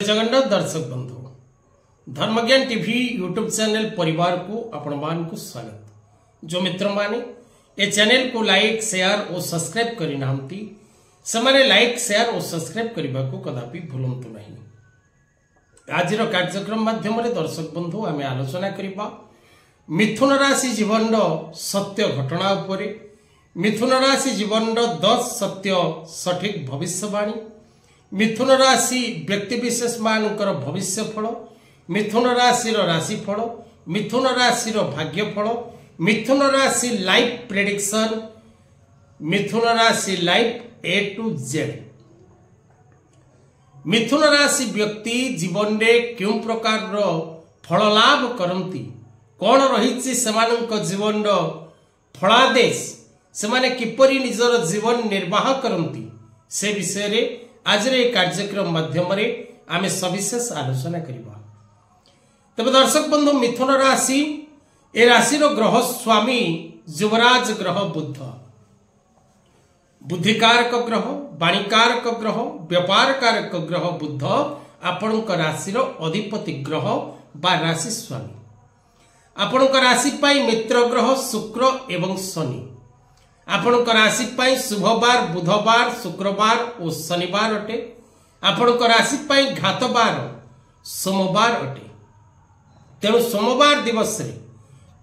जगन्नाथ दर्शक बंधु धर्मज्ञान TV YouTube channel परिवार को आपण मान को स्वागत। जो मित्र माने ए चैनल को लाइक शेयर और सब्सक्राइब करि नांती समाने लाइक शेयर और सब्सक्राइब करबा को कदापि भूलंतु नहीं। आज कार्यक्रम माध्यम रे दर्शक बंधु आमे आलोचना करिबा मिथुन राशि जीवन सत्य घटना उपरे, मिथुन राशि जीवन 10 सत्य सठिक भविष्यवाणी, मिथुन राशि व्यक्ति विशेष मानकर भविष्य फल, मिथुन राशि राशि फल, मिथुन राशि भाग्य फल, मिथुन राशि लाइफ प्रेडिक्शन, मिथुन राशि लाइफ ए टू जेड। मिथुन राशि व्यक्ति जीवन में क्यों प्रकार फल लाभ करती, कौन रही सेमानक जीवन फलादेश, सेमाने किपरि निजर जीवन निर्वाह करती से विषय रे आज रे कार्यक्रम माध्यम रे आमे सविशेष आलोचना करिबा। तबे दर्शक बंधु मिथुन राशि ए राशि रो ग्रह स्वामी युवराज ग्रह बुध, बुद्धिकारक ग्रह, वाणिकारक ग्रह, व्यापार कारक ग्रह बुध आपणक राशि रो अधिपति ग्रह बा राशि स्वामी। आपणक राशि पाई मित्र ग्रह शुक्र एवं शनि, आपणक राशि पाई शुभवार बुधवार शुक्रवार और शनिवार अटे, आपणक राशि पाई घातवार सोमवार अटे। तेणु सोमवार दिवस रे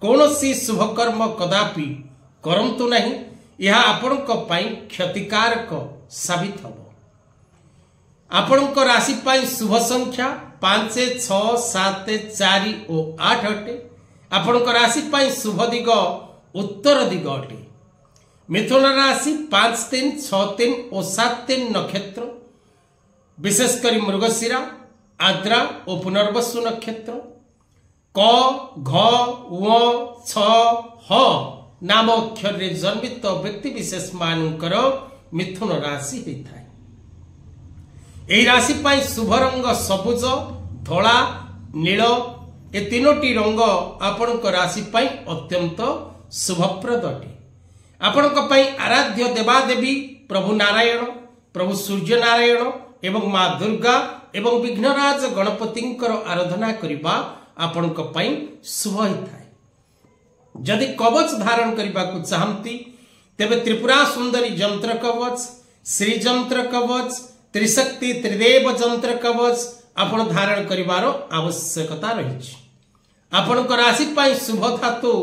कौनसी शुभकर्म कदापि करंतु नहीं, यह आपणक पाई क्षतिकारक साबित हबो। आपणक राशि पाई शुभ संख्या 5 6 7 4 और 8 अटे। आपणक राशि पाई शुभ दिग उत्तर दिग अटे। मिथुन राशि 5 3 6 3 और 7 3 नक्षत्र विशेषकर मृगशिरा आद्रा और पुनर्वसु नक्षत्र क घ व छ ह नाम अक्षर रे जन्मित व्यक्ति विशेष मानकर मिथुन राशि होता है। एही राशि पाई शुभ रंग सबुज धला नील ए तीनोटी रंग आपणक राशि पाई अत्यंत शुभप्रद अटे। आपणक पाई आराध्य देवादेवी प्रभु नारायण, प्रभु सूर्य नारायण एवं माँ दुर्गा एवं विघ्नराज गणपतिंकर आराधना करिबा आपणक पाई शुभ होता है। जदि कवच धारण करबा को चाहती तेबे त्रिपुरा सुंदरी जंत्र कवच, श्री जंत्र कवच, त्रिशक्ति त्रिदेव जंत्र कवच आपण धारण करिवारो आवश्यकता रही। आपणक राशि पाई शुभ धातु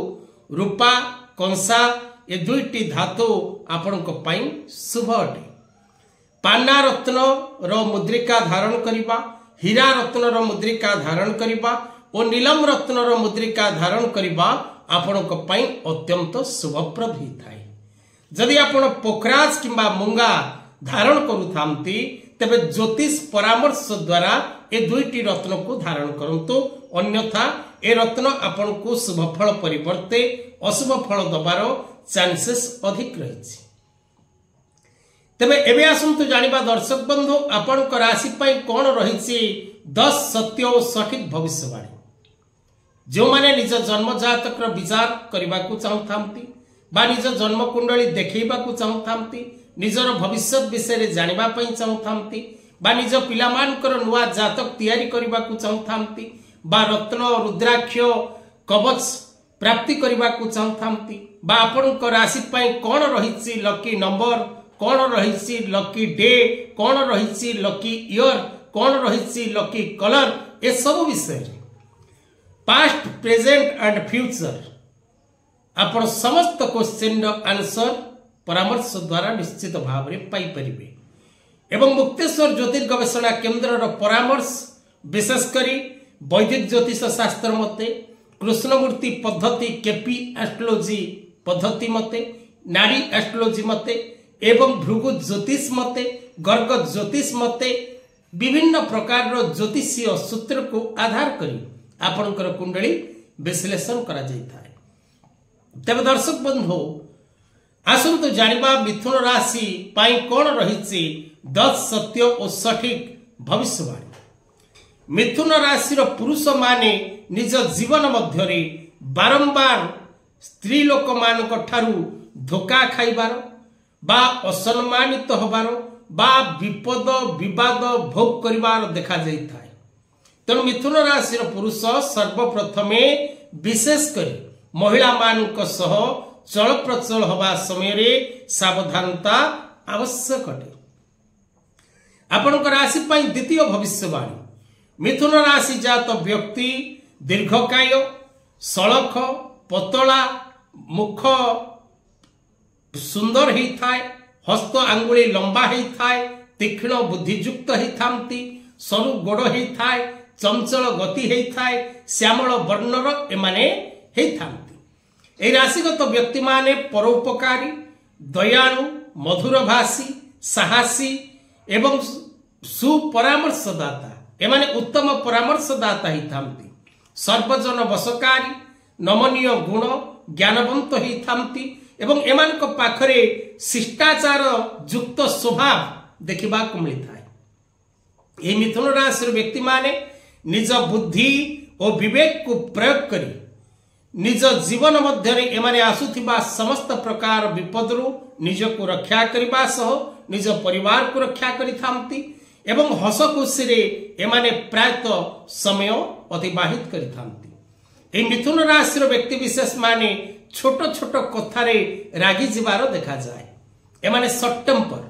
रूपा कंसा ए दुईटी धातु आपणक पाई शुभ अटे। पाना रत्न रो मुद्रिका धारण करिबा, हीरा रत्न रो मुद्रिका धारण करिबा और नीलम रत्न रो मुद्रिका धारण करिबा आपणक पाई अत्यंत शुभप्रद होता है। जदि आपण पोखराज किंबा मूंगा धारण करुथांती तेबे ज्योतिष परामर्श द्वारा ए दुईटी रत्न को धारण करंतु, अन्यथा ए रत्न आपन को शुभ फल परिवर्ते अशुभ फल दबार चांसेस अधिक रही। तेबे एबे आसंतु जानिबा दर्शक बंधु आपणक राशि पाई कोन रही 10 सत्य और सठिक भविष्यवाणी। जो माने निज जन्म जातक विचार करबा को चाहतांती बा निज जन्म कुंडली देखैबा को चाहतांती, निजर भविष्य विषय रे जानिबा पई चाहतांती बा निज पिलामानकर नुआ जातक तैयारी करबा को चाहतांती बा रत्न रुद्राक्ष कवच प्राप्ति करबा को चाहतांती बा आपणक राशि पाई कोन रही लकी नंबर, कोन रही लकी डे, कोन रही लकी ईयर, कोन रही लकी कलर, ए सब विषय पास्ट प्रेजेंट एंड फ्यूचर आपण समस्त क्वेश्चन आंसर परामर्श द्वारा निश्चित भाव में पाई परिबे। एवं मुक्तेश्वर ज्योतिष गवेषणा केन्द्र परामर्श विशेष करी वैदिक ज्योतिष शास्त्र मते, कृष्णमूर्ति पद्धति केपी एस्ट्रोलॉजी पद्धति मते, नाड़ी एस्ट्रोलॉजी मते एवं भृगु ज्योतिष मते, गर्ग ज्योतिष मते विभिन्न प्रकार ज्योतिषीय सूत्र को आधार करी आपणकर कुंडली विश्लेषण करा जायता है। तबे दर्शक बंधु आसंतु जानिबा मिथुन राशि पाई कोन रही 10 सत्य और सठिक भविष्यवाणी। मिथुन राशि पुरुष माने निज जीवन मध्य बारंबार स्त्री लोक मानक ठारू धोखा खाइबार बा असम्मानित होबार बा विपद विवाद भोग करिवार देखा जाइथाय। तेणु मिथुन राशि पुरुष सर्वप्रथमे विशेष कर महिला मानक सह चल प्रचल हवा समय रे सावधानता आवश्यक अटे। आपनक राशि पई द्वितीय भविष्यवाणी मिथुन राशि जात व्यक्ति दीर्घकाय सड़क पतला मुख सुंदर ही थाए हस्त आंगुली लंबा ही थाए तीक्ष्ण बुद्धियुक्त ही थांती सरु गोड़ ही थाए चंचल गति ही थाए श्यामल वर्णर एमाने ही थांती। ए राशिगत व्यक्ति माने परोपकारी दयालु मधुर भाषी साहसी एवं सुपरामर्शदाता एमाने उत्तम परामर्शदाता ही थांती। सर्वजन वशकारी नमनीय गुण ज्ञानवंत ही थांती एवं एमानक पाखरे शिष्टाचार युक्त स्वभाव देखा मिलता है। ये मिथुन राशि व्यक्ति माने निज बुद्धि और विवेक को प्रयोग करी निज जीवन मध्य एमाने आसुथिबा समस्त प्रकार विपदरु निज को रक्षा करबा सह निज परिवार को रक्षा करि थांती एवं हस खुशी रे एमाने प्रायतः समय अतिबाहित करि थांती। ए मिथुन राशि व्यक्ति विशेष माने छोट छोट कथारे रागी जीवार देखा जाए। एमाने शॉर्ट टेम्पर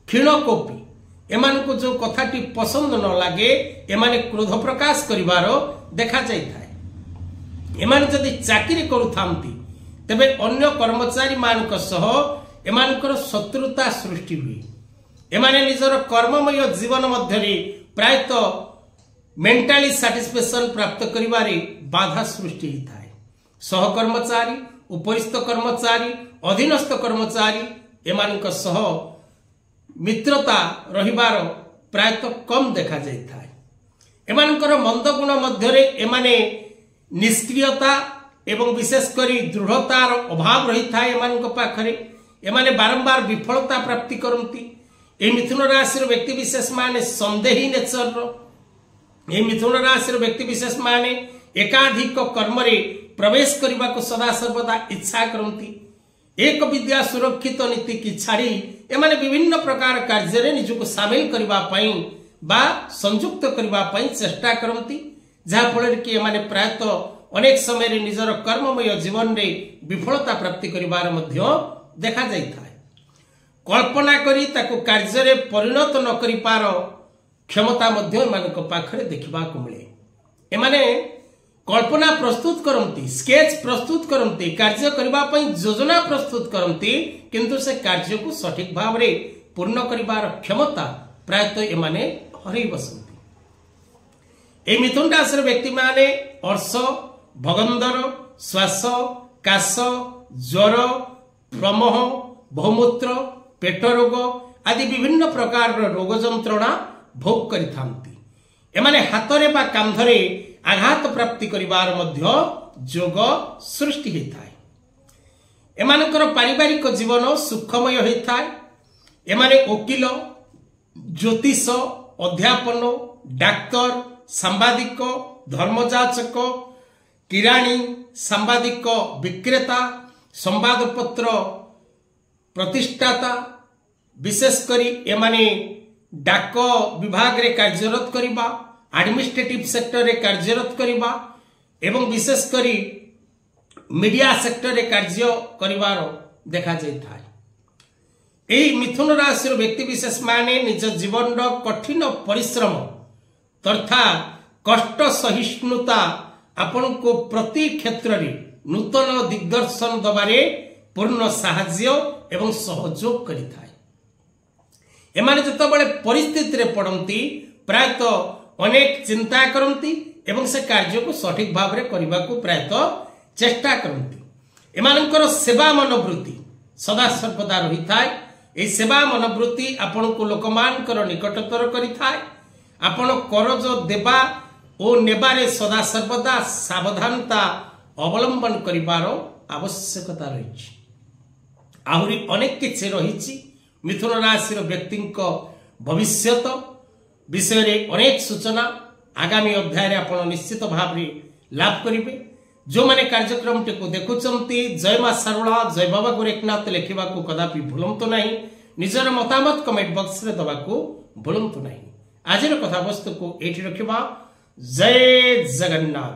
क्षीण कोपी एमान को जो कथाटी पसंद न लगे एमाने क्रोध प्रकाश करिवार देखा जाइथाय। एमाने जदि चाकरी करुथांती तेबे अन्य कर्मचारी मानक सह एमानकर शत्रुता सृष्टि हुए। एमाने निजर कर्ममय जीवन मध्यरे प्रायतः मेंटाली सैटिस्फैक्शन प्राप्त करिवारे बाधा सृष्टि हिताय। सहकर्मचारी उपरिस्थ कर्मचारी अधीनस्थ कर्मचारी एमानक सह मित्रता रहिबार प्रायतः कम देखा जाइथाय। एमानकर मंद गुण मध्यरे एमाने निष्क्रियता एवं विशेष करी दृढ़तार अभाव रही था। एमानक पाखरे एमाने बारंबार विफलता प्राप्ति करती। ए मिथुन राशि व्यक्ति विशेष माने संदेही नेचर ए मिथुन राशि व्यक्ति विशेष माने एकाधिक कर्म रे प्रवेश करने को सदा सर्वदा इच्छा करती। एक विद्या सुरक्षित नीति की छाड़ी एमाने विभिन्न प्रकार कार्य रे निजको शामिल करबा पई बा संयुक्त करबा पई चेष्टा करती जहा फल कि एमाने प्रायतः अनेक समय रे निजर कर्ममय जीवन रे विफलता प्राप्ति करिवार मध्य देखा जाइथाय। कल्पना करी ताको कार्य रे परिणत न करि पार क्षमता मध्य एमानक पाखरे देखिबा को मिले। एमाने कल्पना प्रस्तुत करती स्केच प्रस्तुत करती कार्य करबा पई योजना प्रस्तुत करती किंतु से कार्य को सठिक भाव रे पूर्ण करिवार क्षमता प्रायतः एमाने हरि बसंती। ए मिथुन राशि व्यक्ति माने अर्श भगंदर श्वास काश ज्वर प्रमोह बहुमूत्र पेट रोग आदि विभिन्न प्रकार रोग जंत्रणा भोग करि थांती। एमाने हाथरे बा कांधरे आघात प्राप्ति करिवार मध्य जोग सृष्टि होता है। एमानकर पारिवारिक जीवन सुखमय होता है। एमाने वकील ज्योतिष अध्यापन डाक्तर सांबादिक धर्मजाचक किराणी सांबादिक विक्रेता संवादपत्र प्रतिष्ठाता विशेष करी एमाने डाक विभाग रे कार्यरत करिबा एडमिनिस्ट्रेटिव सेक्टर रे कार्यरत करिबा एवं विशेष करी मीडिया सेक्टर रे कार्य करिवार देखा जाइथाय। एही मिथुन राशि व्यक्ति विशेष माने निज जीवन रो कठिन परिश्रम तथा कष्ट सहिष्णुता आपण को प्रति क्षेत्र रे नूतन दिग्दर्शन दबारे पूर्ण साहाय्य एवं सहयोग करिथाय। एमाने जतबेले परिस्थिति रे पड़ती प्रायतः अनेक चिंता करती एवं से कार्य को सठिक भाव रे करबा को प्रायतः चेष्टा करती। एमानकर सेवा मनोवृत्ति सदा सर्वदा रही थाए। ए सेवा मनोवृत्ति आपण को लोकमानकर निकटतर करि थाए। आपण करज देबा ओ नेबारे सदा सर्वदा सावधानता अवलंबन करिवार आवश्यकता रही। आहुरी अनेक किछि रही मिथुन राशि व्यक्ति भविष्यत विषय रे अनेक सूचना आगामी अध्याय रे आपण निश्चित भाव रे लाभ करिवे। जो माने कार्यक्रम टी को देखुचंती जय मां शारदा जय बाबा गोरखनाथ लिखा को कदापि भूलंतु नहीं। निजर मतामत कमेंट बॉक्स रे दबाकू भूलंतु नहीं। आजिर कथावस्तु को एठी रखिबा। जय जगन्नाथ।